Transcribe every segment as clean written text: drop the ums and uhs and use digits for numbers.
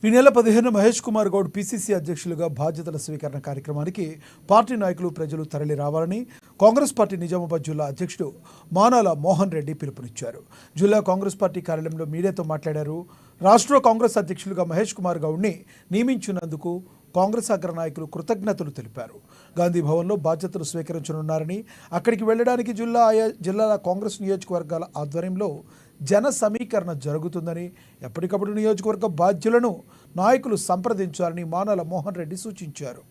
ఈ నెల 15 మహేష్ కుమార్ గౌడ్ పీసీసీ అధ్యక్షులుగా బాధ్యతల స్వీకరణ కార్యక్రమానికి పార్టీ నాయకులు ప్రజలు తరలి రావాలని కాంగ్రెస్ పార్టీ నిజామాబాద్ జిల్లా అధ్యక్షుడు మానాల మోహన్ రెడ్డి పిలుపునిచ్చారు. జిల్లా కాంగ్రెస్ పార్టీ కార్యాలయంలో మీడియాతో మాట్లాడారు. రాష్ట్ర కాంగ్రెస్ అధ్యక్షులుగా మహేష్ కుమార్ గౌడ్ని నియమించినందుకు కాంగ్రెస్ అగ్ర నాయకులు కృతజ్ఞతలు తెలిపారు. గాంధీ భవన్లో బాధ్యతలు స్వీకరించనున్నారని, అక్కడికి వెళ్లడానికి జిల్లాల కాంగ్రెస్ నియోజకవర్గాల ఆధ్వర్యంలో జన సమీకరణ జరుగుతుందని, ఎప్పటికప్పుడు నియోజకవర్గ బాధ్యులను నాయకులు సంప్రదించాలని మానాల మోహన్ రెడ్డి సూచించారు.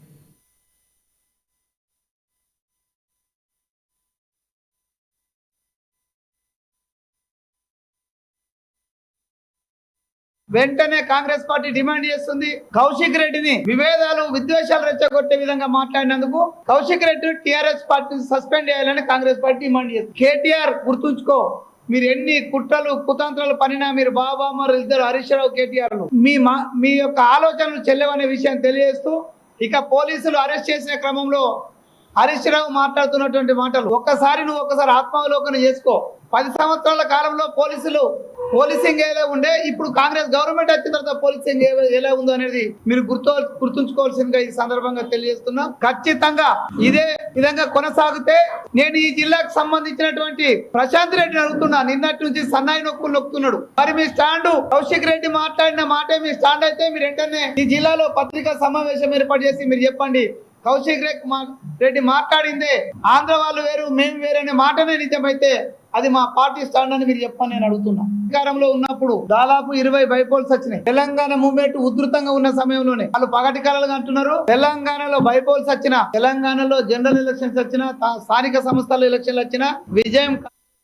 వెంటనే కాంగ్రెస్ పార్టీ డిమాండ్ చేస్తుంది, కౌశిక్ రెడ్డిని విభేదాలు విద్వేషాలు రెచ్చగొట్టే విధంగా మాట్లాడినందుకు Kaushik Reddy TRS party suspend చేయాలని కాంగ్రెస్ పార్టీ డిమాండ్ చేస్తుంది. కేటీఆర్ గుర్తుంచుకో, మీరు ఎన్ని కుట్రలు కుతంత్రాలు పనినా మీరు బాబామరు ఇద్దరు హరీష్ రావు కేటీఆర్లు మీ యొక్క ఆలోచనలు చెల్లవనే విషయం తెలియజేస్తూ, ఇక పోలీసులు అరెస్ట్ చేసిన క్రమంలో హరీష్ రావు మాట్లాడుతున్నటువంటి మాటలు ఒక్కసారి ఆత్మావలోకన చేసుకో. 10 సంవత్సరాల కాలంలో పోలీసింగ్ ఎలా ఉండే, ఇప్పుడు కాంగ్రెస్ గవర్నమెంట్ వచ్చిన తర్వాత పోలీసింగ్ ఎలా ఉందో అనేది మీరు గుర్తుంచుకోవాల్సిందిగా ఈ సందర్భంగా తెలియజేస్తున్నా. ఖచ్చితంగా ఇదే విధంగా కొనసాగితే నేను ఈ జిల్లాకు సంబంధించినటువంటి ప్రశాంత్ రెడ్డిని అడుగుతున్నా, నిన్నటి నుంచి సన్నాయి నొక్కుతున్నాడు. మరి మీ స్టాండ్ కౌశిక్ రెడ్డి మాట్లాడిన మాటే మీ స్టాండ్ అయితే మీరు వెంటనే ఈ జిల్లాలో పత్రికా సమావేశం ఏర్పాటు చేసి మీరు చెప్పండి, కౌశిక్ రెడ్డి మాట్లాడిందే ఆంధ్ర వాళ్ళు వేరు మేము వేరు అనే మాటనే నిజమైతే అది మా పార్టీ స్టాండ్ అని మీరు చెప్పని నేను అడుగుతున్నా. అధికారంలో ఉన్నప్పుడు దాదాపు 20 బైపోల్స్ వచ్చినాయి. తెలంగాణ మూవ్మెంట్ ఉధృతంగా ఉన్న సమయంలోనే వాళ్ళు పగటి కళలుగా అంటున్నారు. తెలంగాణలో బైపోల్స్ వచ్చినా, తెలంగాణలో జనరల్ ఎలక్షన్స్ వచ్చినా, స్థానిక సంస్థల ఎలక్షన్లు వచ్చినా విజయం